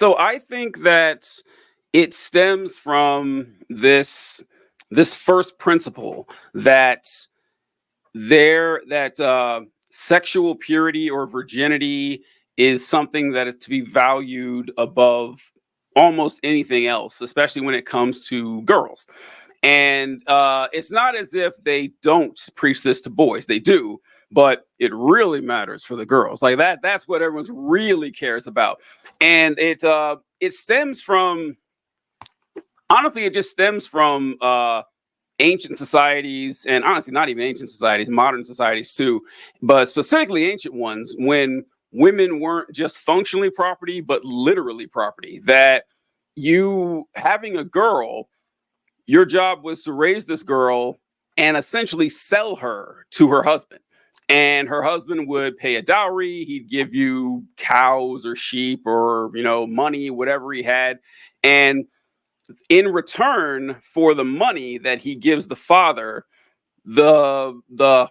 So I think that it stems from this first principle that sexual purity or virginity is something that is to be valued above almost anything else, especially when it comes to girls. And it's not as if they don't preach this to boys; they do, but it really matters for the girls. Like that's what everyone's really cares about, and it stems from, honestly, it just stems from ancient societies, and honestly, not even ancient societies, modern societies too, but specifically ancient ones, when women weren't just functionally property, but literally property. That you having a girl, your job was to raise this girl and essentially sell her to her husband. And her husband would pay a dowry. He'd give you cows or sheep or, money, whatever he had. And in return for the money that he gives the father, the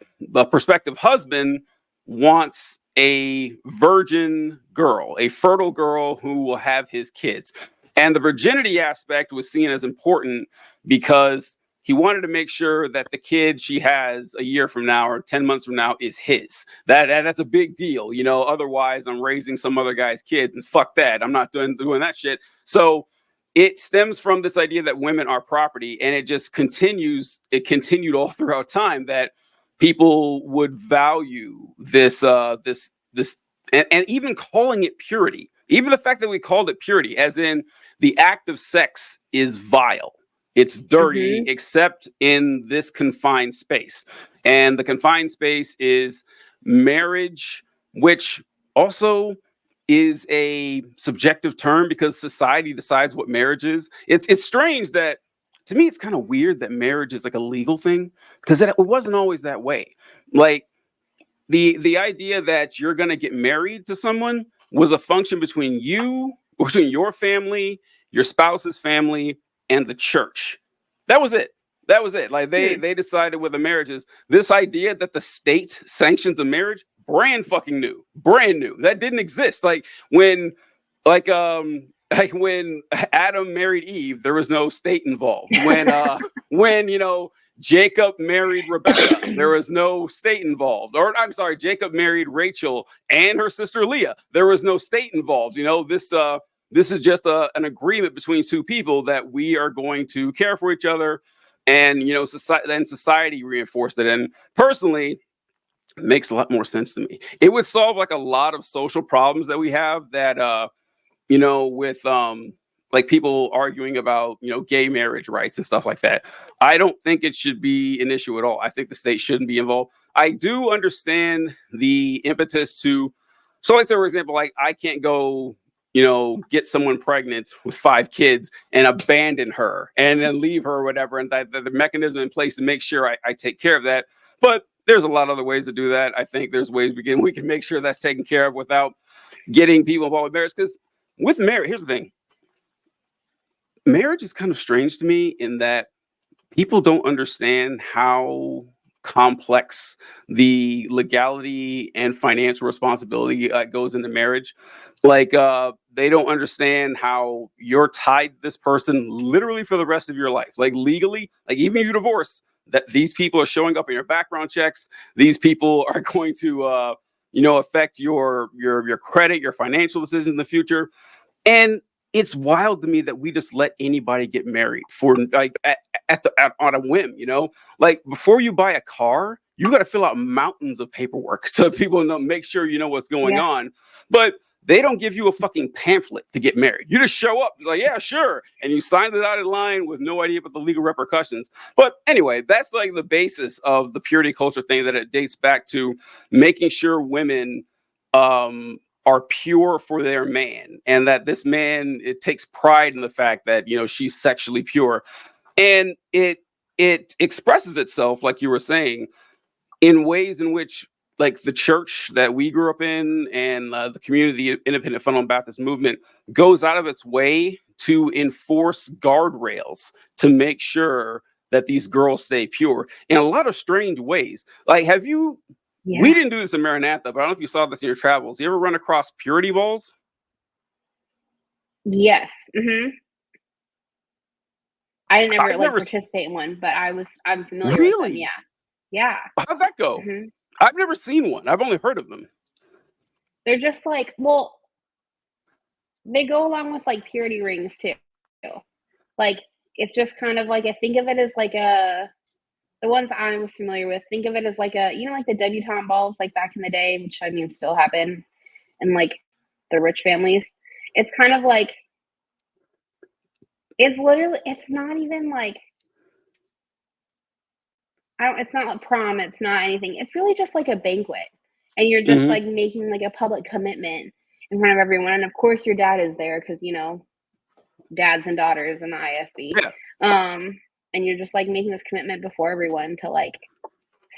prospective husband wants a virgin girl, a fertile girl who will have his kids. And the virginity aspect was seen as important because he wanted to make sure that the kid she has a year from now or 10 months from now is his. That's a big deal. Otherwise I'm raising some other guy's kids, and fuck that. I'm not doing that shit. So it stems from this idea that women are property, and it just continues. It continued all throughout time that people would value this, and even calling it purity. Even the fact that we called it purity, as in the act of sex, is vile. It's dirty, except in this confined space. And the confined space is marriage, which also is a subjective term because society decides what marriage is. It's strange that, to me, it's kind of weird that marriage is like a legal thing, because it wasn't always that way. Like the idea that you're going to get married to someone was a function between your family, your spouse's family, and the church. That was it. That was it. Like they decided what the marriage is. This idea that the state sanctions a marriage, brand fucking new. Brand new. That didn't exist. Like when Adam married Eve, there was no state involved. When Jacob married Rebecca, there was no state involved. Or I'm sorry, Jacob married Rachel and her sister Leah. There was no state involved. This is just an agreement between two people that we are going to care for each other, and society reinforced it. And personally, it makes a lot more sense to me. It would solve like a lot of social problems that we have that with like people arguing about gay marriage rights and stuff like that. I don't think it should be an issue at all. I think the state shouldn't be involved. I do understand the impetus to, so like, for example, like I can't go get someone pregnant with 5 kids and abandon her and then leave her or whatever, and that the mechanism in place to make sure I take care of that. But there's a lot of other ways to do that. I think there's ways we can make sure that's taken care of without getting people involved with marriage. Because with marriage, here's the thing. Marriage is kind of strange to me in that people don't understand how complex the legality and financial responsibility goes into marriage. Like they don't understand how you're tied to this person literally for the rest of your life. Like legally, like even if you divorce, that these people are showing up in your background checks. These people are going to affect your credit, your financial decisions in the future. And it's wild to me that we just let anybody get married for like on a whim. Like before you buy a car, you got to fill out mountains of paperwork so people make sure you know what's going on. But they don't give you a fucking pamphlet to get married. You just show up, like, yeah, sure, and you sign the dotted line with no idea about the legal repercussions. But anyway, that's like the basis of the purity culture thing, that it dates back to making sure women are pure for their man, and that this man, it takes pride in the fact that she's sexually pure, and it expresses itself, like you were saying, in ways in which, like the church that we grew up in and the community, the independent fundamental Baptist movement, goes out of its way to enforce guardrails to make sure that these girls stay pure in a lot of strange ways. Like, we didn't do this in Maranatha, but I don't know if you saw this in your travels. You ever run across purity balls? Yes. I didn't ever I've like never participate in one, but I'm familiar with them. really. Yeah. Yeah. How'd that go? hmm I've never seen one. I've only heard of them. They're just like, well, they go along with like purity rings too. Like it's just kind of like I think of it as like a the ones I was familiar with. Think of it as like a like the debutante balls like back in the day, which I mean still happen, and like the rich families. It's kind of like it's not even like I don't it's not like prom, it's not anything. It's really just like a banquet. And you're just Hmm. like making like a public commitment in front of everyone. And of course your dad is there because dads and daughters in the IFB. Yeah, And you're just like making this commitment before everyone to like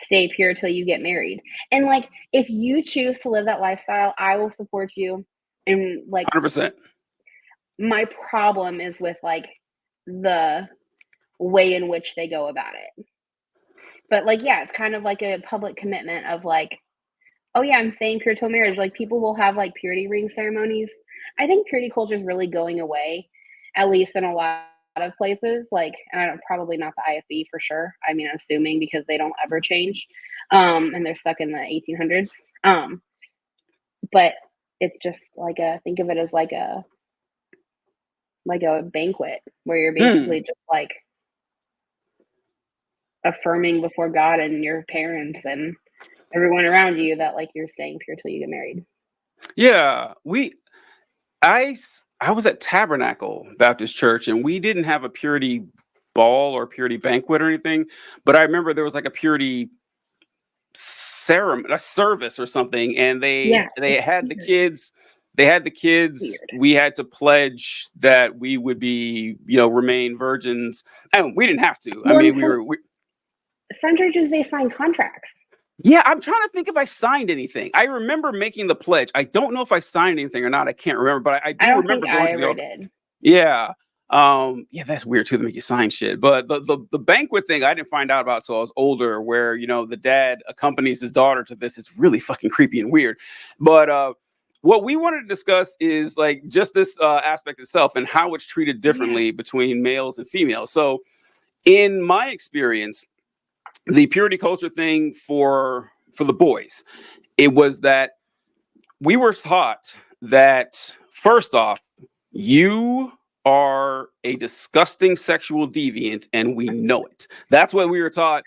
stay pure till you get married. And like if you choose to live that lifestyle, I will support you. And like 100%. my problem is with like the way in which they go about it. But like yeah, it's kind of like a public commitment of like, oh yeah, I'm saying pure till marriage. Like people will have like purity ring ceremonies. I think purity culture is really going away, at least in a lot of places. Like, and I don't probably not the IFB for sure. I mean, I'm assuming because they don't ever change, and they're stuck in the 1800s. But it's just like think of it as like a banquet where you're Hmm. basically just like affirming before God and your parents and everyone around you that like you're staying pure till you get married. Yeah, I was at Tabernacle Baptist Church, and we didn't have a purity ball or purity banquet or anything, but I remember there was like a purity ceremony, a service or something, and Yeah, they it's had the weird. kids. They had the kids. Weird. We had to pledge that we would be, remain virgins. And we didn't have to. I Well, mean, and we were. some churches they sign contracts. Yeah, I'm trying to think if I signed anything. I remember making the pledge. I don't know if I signed anything or not. I can't remember, but I I do don't think remember going I to the ever altar. did. Yeah. Yeah, that's weird too to make you sign shit. But the banquet thing I didn't find out about till I was older, where the dad accompanies his daughter to this. It's really fucking creepy and weird. But what we wanted to discuss is like just this aspect itself and how it's treated Yeah. differently between males and females. So in my experience, the purity culture thing for the boys, it was that we were taught that first off, you are a disgusting sexual deviant and we know it. That's what we were taught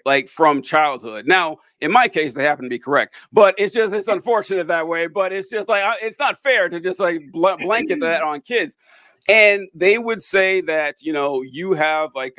like from childhood. Now, in my case, they happen to be correct, but it's unfortunate that way. But it's just like it's not fair to just like blanket that on kids. And they would say that you have like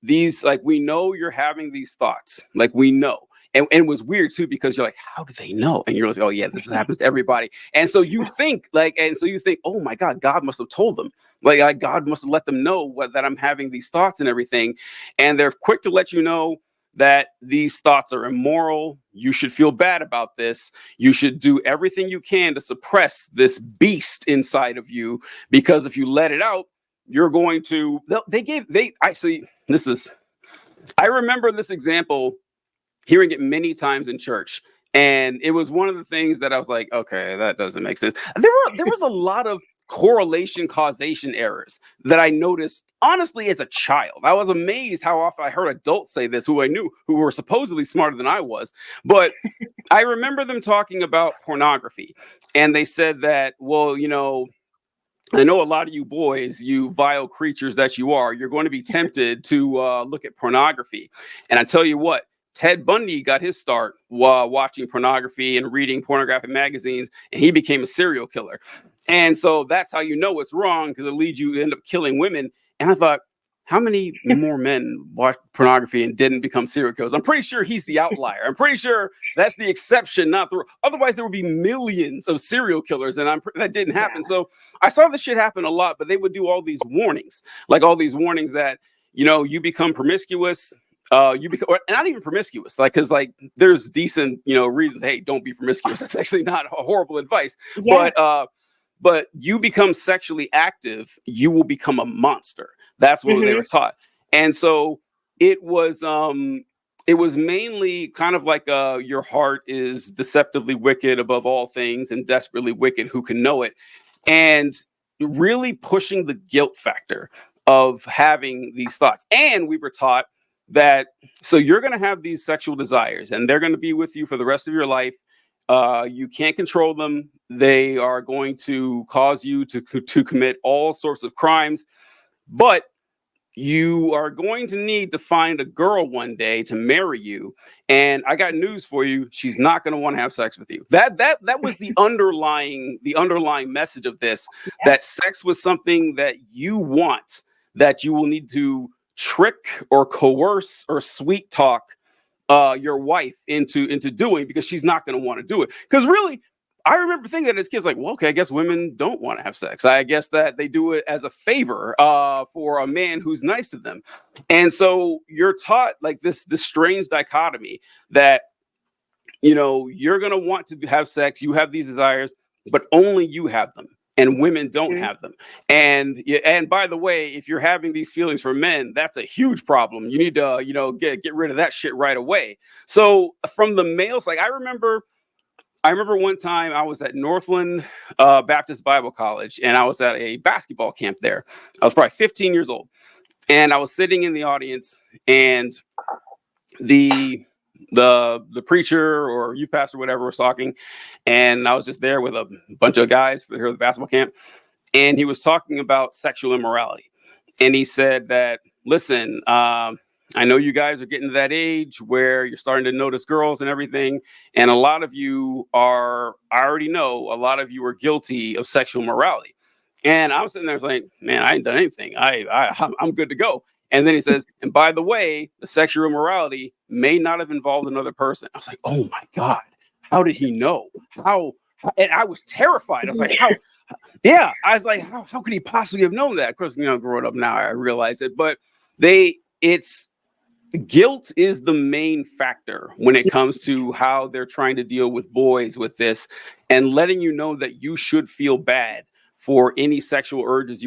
these, like, we know you're having these thoughts, like we know. And it was weird too because you're like, how do they know? And you're like, oh yeah, this happens to everybody. And so you think oh my God, God must have told them. Like God must have let them know that I'm having these thoughts and everything. And they're quick to let you know that these thoughts are immoral. You should feel bad about this. You should do everything you can to suppress this beast inside of you, because if you let it out, you're going to. I see. I remember this example, hearing it many times in church. And it was one of the things that I was like, okay, that doesn't make sense. There was a lot of correlation causation errors that I noticed honestly as a child. I was amazed how often I heard adults say this who I knew, who were supposedly smarter than I was. But I remember them talking about pornography, and they said that, well, I know a lot of you boys, you vile creatures that you are, you're going to be tempted to look at pornography. And I tell you what, Ted Bundy got his start watching pornography and reading pornographic magazines, and he became a serial killer. And so that's how you know it's wrong, because it leads you to end up killing women. And I thought, how many more men watch pornography and didn't become serial killers? I'm pretty sure he's the outlier. I'm pretty sure that's the exception, not the. Otherwise, there would be millions of serial killers, and that didn't happen. Yeah. So I saw this shit happen a lot, but they would do all these warnings, like all these warnings that you become promiscuous. You become, or not even promiscuous, like, because like there's decent reasons. Hey, don't be promiscuous. That's actually not a horrible advice, Yeah. but you become sexually active, you will become a monster. That's what they were Mhm. taught. And so it was mainly kind of like your heart is deceptively wicked above all things and desperately wicked, who can know it. and really pushing the guilt factor of having these thoughts. And we were taught that so you're going to have these sexual desires and they're going to be with you for the rest of your life. You can't control them. They are going to cause you to commit all sorts of crimes, but you are going to need to find a girl one day to marry you. And I got news for you. She's not going to want to have sex with you. That was the underlying message of this, that sex was something that you want, that you will need to trick or coerce or sweet talk your wife into doing, because she's not going to want to do it. Because really, I remember thinking that as kids, like, well, okay, I guess women don't want to have sex. I guess that they do it as a favor for a man who's nice to them. And so you're taught like this strange dichotomy that, you know, you're going to want to have sex. You have these desires, but only you have them. And women don't have them. And by the way, if you're having these feelings for men, that's a huge problem. You need to, you know, get rid of that shit right away. So from the males, like I remember one time I was at Northland Baptist Bible College, and I was at a basketball camp there. I was probably 15 years old, and I was sitting in the audience, and the preacher or youth pastor, whatever, was talking, and I was just there with a bunch of guys for the basketball camp, and he was talking about sexual immorality, and he said that, listen, I know you guys are getting to that age where you're starting to notice girls and everything, and a lot of you are, I already know, a lot of you are guilty of sexual immorality. And I was sitting there like, man, I ain't done anything. I'm good to go. And then he says, and by the way, the sexual immorality may not have involved another person. I was like, oh my God, how did he know? How? And I was terrified. I was like, how? Yeah, I was like, how could he possibly have known that? Of course, you know, growing up now, I realize it. But guilt is the main factor when it comes to how they're trying to deal with boys with this, and letting you know that you should feel bad for any sexual urges you